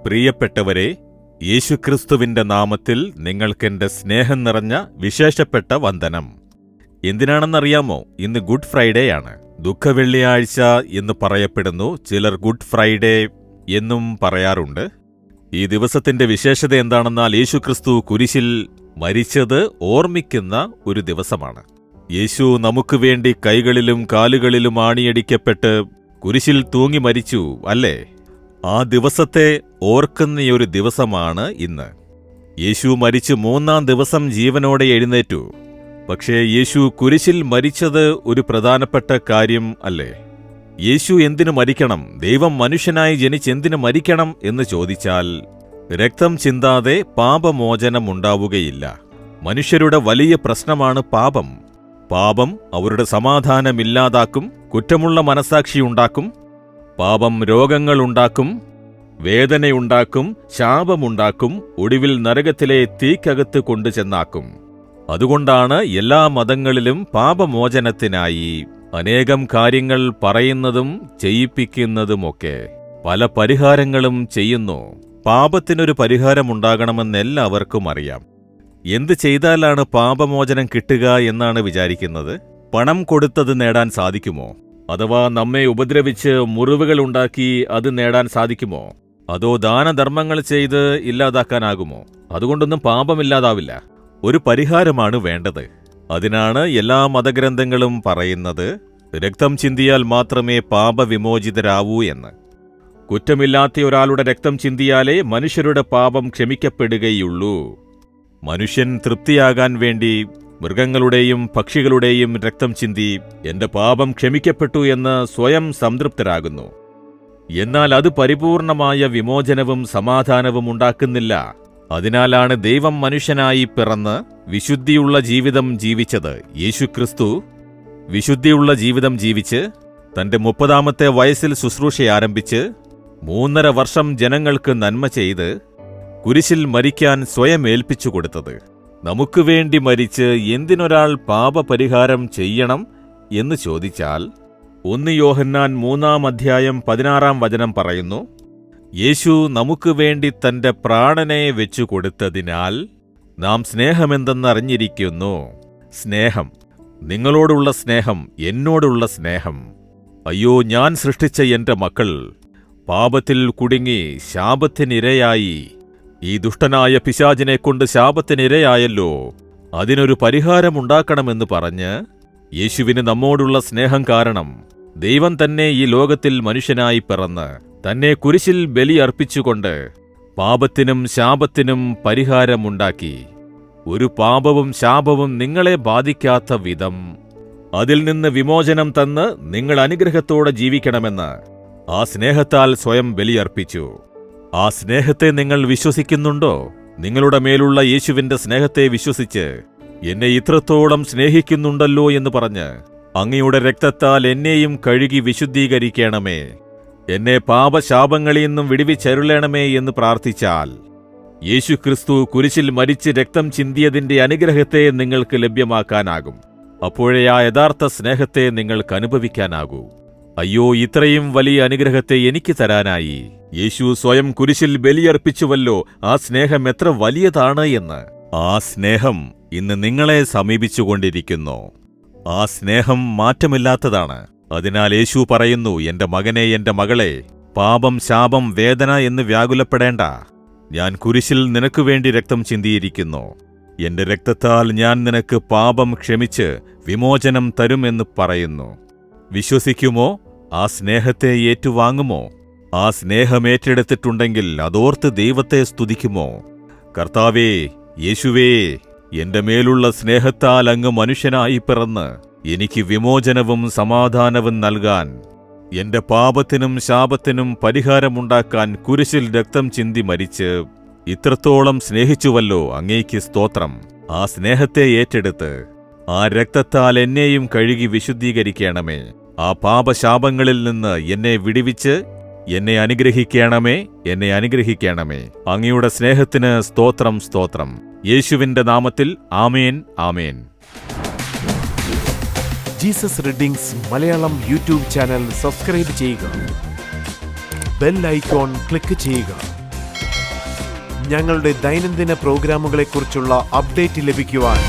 പ്രിയപ്പെട്ടവരെ, യേശുക്രിസ്തുവിന്റെ നാമത്തിൽ നിങ്ങൾക്കെന്റെ സ്നേഹം നിറഞ്ഞ വിശേഷപ്പെട്ട വന്ദനം. എന്തിനാണെന്നറിയാമോ? ഇന്ന് ഗുഡ് ഫ്രൈഡേയാണ്. ദുഃഖവെള്ളിയാഴ്ച എന്ന് പറയപ്പെടുന്നു. ചിലർ ഗുഡ് ഫ്രൈഡേ എന്നും പറയാറുണ്ട്. ഈ ദിവസത്തിന്റെ വിശേഷത എന്താണെന്നാൽ യേശുക്രിസ്തു കുരിശിൽ മരിച്ചത് ഓർമ്മിക്കുന്ന ഒരു ദിവസമാണ്. യേശു നമുക്ക് വേണ്ടി കൈകളിലും കാലുകളിലും ആണിയടിക്കപ്പെട്ട് കുരിശിൽ തൂങ്ങി മരിച്ചു, അല്ലേ? ആ ദിവസത്തെ ഓർക്കുന്നയൊരു ദിവസമാണ് ഇന്ന്. യേശു മരിച്ച് 3-ാം ദിവസം ജീവനോടെ എഴുന്നേറ്റു. പക്ഷേ യേശു കുരിശിൽ മരിച്ചത് ഒരു പ്രധാനപ്പെട്ട കാര്യം അല്ലേ? യേശു എന്തിനു മരിക്കണം? ദൈവം മനുഷ്യനായി ജനിച്ചെന്തിനു മരിക്കണം എന്ന് ചോദിച്ചാൽ, രക്തം ചിന്താതെ പാപമോചനമുണ്ടാവുകയില്ല. മനുഷ്യരുടെ വലിയ പ്രശ്നമാണ് പാപം. പാപം അവരുടെ സമാധാനമില്ലാതാക്കും, കുറ്റമുള്ള മനസാക്ഷിയുണ്ടാക്കും. പാപം രോഗങ്ങളുണ്ടാക്കും, വേദനയുണ്ടാക്കും, ശാപമുണ്ടാക്കും, ഒടുവിൽ നരകത്തിലെ തീക്കകത്ത് കൊണ്ടുചെന്നാക്കും. അതുകൊണ്ടാണ് എല്ലാ മതങ്ങളിലും പാപമോചനത്തിനായി അനേകം കാര്യങ്ങൾ പറയുന്നതും ചെയ്യിപ്പിക്കുന്നതുമൊക്കെ. പല പരിഹാരങ്ങളും ചെയ്യുന്നു. പാപത്തിനൊരു പരിഹാരമുണ്ടാകണമെന്ന് എല്ലാവർക്കും അറിയാം. എന്ത് ചെയ്താലാണ് പാപമോചനം കിട്ടുക എന്നാണ് വിചാരിക്കുന്നത്? പണം കൊടുത്തത് നേടാൻ സാധിക്കുമോ? അഥവാ നമ്മെ ഉപദ്രവിച്ച് മുറിവുകളുണ്ടാക്കി അത് നേടാൻ സാധിക്കുമോ? അതോ ദാനധർമ്മങ്ങൾ ചെയ്ത് ഇല്ലാതാക്കാനാകുമോ? അതുകൊണ്ടൊന്നും പാപമില്ലാതാവില്ല. ഒരു പരിഹാരമാണ് വേണ്ടത്. അതിനാണ് എല്ലാ മതഗ്രന്ഥങ്ങളും പറയുന്നത്, രക്തം ചിന്തിയാൽ മാത്രമേ പാപവിമോചിതരാവൂ എന്ന്. കുറ്റമില്ലാത്ത ഒരാളുടെ രക്തം ചിന്തിയാലേ മനുഷ്യരുടെ പാപം ക്ഷമിക്കപ്പെടുകയുള്ളൂ. മനുഷ്യൻ തൃപ്തിയാകാൻ വേണ്ടി മൃഗങ്ങളുടെയും പക്ഷികളുടെയും രക്തം ചിന്തി എന്റെ പാപം ക്ഷമിക്കപ്പെട്ടു എന്ന് സ്വയം സംതൃപ്തരാകുന്നു. എന്നാൽ അത് പരിപൂർണമായ വിമോചനവും സമാധാനവും ഉണ്ടാക്കുന്നില്ല. അതിനാലാണ് ദൈവം മനുഷ്യനായി പിറന്ന് വിശുദ്ധിയുള്ള ജീവിതം ജീവിച്ചത്. യേശുക്രിസ്തു വിശുദ്ധിയുള്ള ജീവിതം ജീവിച്ച് തന്റെ 30-ാമത്തെ വയസ്സിൽ ശുശ്രൂഷ ആരംഭിച്ച് 3.5 വർഷം ജനങ്ങൾക്ക് നന്മ ചെയ്ത് കുരിശിൽ മരിക്കാൻ സ്വയം ഏൽപ്പിച്ചു കൊടുത്തത്. നമുക്ക് വേണ്ടി മരിച്ച് എന്തിനൊരാൾ പാപപരിഹാരം ചെയ്യണം എന്ന് ചോദിച്ചാൽ, 1 യോഹന്നാൻ 3-ാം അധ്യായം 16-ാം വചനം പറയുന്നു, യേശു നമുക്ക് വേണ്ടി തന്റെ പ്രാണനെ വെച്ചു കൊടുത്തതിനാൽ നാം സ്നേഹമെന്തെന്നറിഞ്ഞിരിക്കുന്നു. സ്നേഹം, നിങ്ങളോടുള്ള സ്നേഹം, എന്നോടുള്ള സ്നേഹം. അയ്യോ, ഞാൻ സൃഷ്ടിച്ച എന്റെ മക്കൾ പാപത്തിൽ കുടുങ്ങി ശാപത്തിനിരയായി. ഈ ദുഷ്ടനായ പിശാചിനെക്കൊണ്ട് ശാപത്തിനിരയായല്ലോ. അതിനൊരു പരിഹാരമുണ്ടാക്കണമെന്ന് പറഞ്ഞ് യേശുവിന് നമ്മോടുള്ള സ്നേഹം കാരണം ദൈവം തന്നെ ഈ ലോകത്തിൽ മനുഷ്യനായി പിറന്ന് തന്നെ കുരിശിൽ ബലിയർപ്പിച്ചുകൊണ്ട് പാപത്തിനും ശാപത്തിനും പരിഹാരമുണ്ടാക്കി. ഒരു പാപവും ശാപവും നിങ്ങളെ ബാധിക്കാത്ത വിധം അതിൽ നിന്ന് വിമോചനം തന്ന് നിങ്ങൾ അനുഗ്രഹത്തോടെ ജീവിക്കണമെന്ന് ആ സ്നേഹത്താൽ സ്വയം ബലിയർപ്പിച്ചു. ആ സ്നേഹത്തെ നിങ്ങൾ വിശ്വസിക്കുന്നുണ്ടോ? നിങ്ങളുടെ മേലുള്ള യേശുവിന്റെ സ്നേഹത്തെ വിശ്വസിച്ച് എന്നെ ഇത്രത്തോളം സ്നേഹിക്കുന്നുണ്ടല്ലോ എന്ന് പറഞ്ഞ് അങ്ങയുടെ രക്തത്താൽ എന്നെയും കഴുകി വിശുദ്ധീകരിക്കണമേ, എന്നെ പാപശാപങ്ങളിൽ നിന്നും വിടുവിച്ചരുളണമേ എന്ന് പ്രാർത്ഥിച്ചാൽ യേശുക്രിസ്തു കുരിശിൽ മരിച്ച് രക്തം ചിന്തിയതിന്റെ അനുഗ്രഹത്തെ നിങ്ങൾക്ക് ലഭ്യമാക്കാനാകും. അപ്പോഴേ ആ യഥാർത്ഥ സ്നേഹത്തെ നിങ്ങൾക്ക് അനുഭവിക്കാനാകൂ. അയ്യോ, ഇത്രയും വലിയ അനുഗ്രഹത്തെ എനിക്ക് തരാനായി യേശു സ്വയം കുരിശിൽ ബലിയർപ്പിച്ചുവല്ലോ. ആ സ്നേഹം എത്ര വലിയതാണ് എന്ന്. ആ സ്നേഹം ഇന്ന് നിങ്ങളെ സമീപിച്ചുകൊണ്ടിരിക്കുന്നു. ആ സ്നേഹം മാറ്റമില്ലാത്തതാണ്. അതിനാൽ യേശു പറയുന്നു, എന്റെ മകനെ, എന്റെ മകളെ, പാപം, ശാപം, വേദന എന്ന് വ്യാകുലപ്പെടേണ്ട. ഞാൻ കുരിശിൽ നിനക്ക് വേണ്ടി രക്തം ചിന്തിയിരിക്കുന്നു. എന്റെ രക്തത്താൽ ഞാൻ നിനക്ക് പാപം ക്ഷമിച്ച് വിമോചനം തരുമെന്ന് പറയുന്നു. വിശ്വസിക്കുമോ? ആ സ്നേഹത്തെ ഏറ്റുവാങ്ങുമോ? ആ സ്നേഹം ഏറ്റെടുത്തിട്ടുണ്ടെങ്കിൽ അതോർത്ത് ദൈവത്തെ സ്തുതിക്കുമോ? കർത്താവേ, യേശുവേ, എന്റെ മേലുള്ള സ്നേഹത്താൽ അങ്ങ് മനുഷ്യനായി പിറന്ന് എനിക്ക് വിമോചനവും സമാധാനവും നൽകാൻ, എന്റെ പാപത്തിനും ശാപത്തിനും പരിഹാരമുണ്ടാക്കാൻ കുരിശിൽ രക്തം ചിന്തി മരിച്ച് ഇത്രത്തോളം സ്നേഹിച്ചുവല്ലോ. അങ്ങേക്ക് സ്തോത്രം. ആ സ്നേഹത്തെ ഏറ്റെടുത്ത് ആ രക്തത്താൽ എന്നെയും കഴുകി വിശുദ്ധീകരിക്കണമേ. ആ പാപശാപങ്ങളിൽ നിന്ന് എന്നെ വിടുവിച്ച് എന്നെ അനുഗ്രഹിക്കണമേ, എന്നെ അനുഗ്രഹിക്കണമേ. അങ്ങയുടെ സ്നേഹത്തിന് സ്തോത്രം, സ്തോത്രം. യേശുവിന്റെ നാമത്തിൽ amen, amen. Jesus readings Malayalam YouTube channel subscribe ചെയ്യുക. ബെൽ ഐക്കോൺ ക്ലിക്ക് ചെയ്യുക. ഞങ്ങളുടെ ദൈനംദിന പ്രോഗ്രാമുകളെക്കുറിച്ചുള്ള അപ്ഡേറ്റ് ലഭിക്കുവാൻ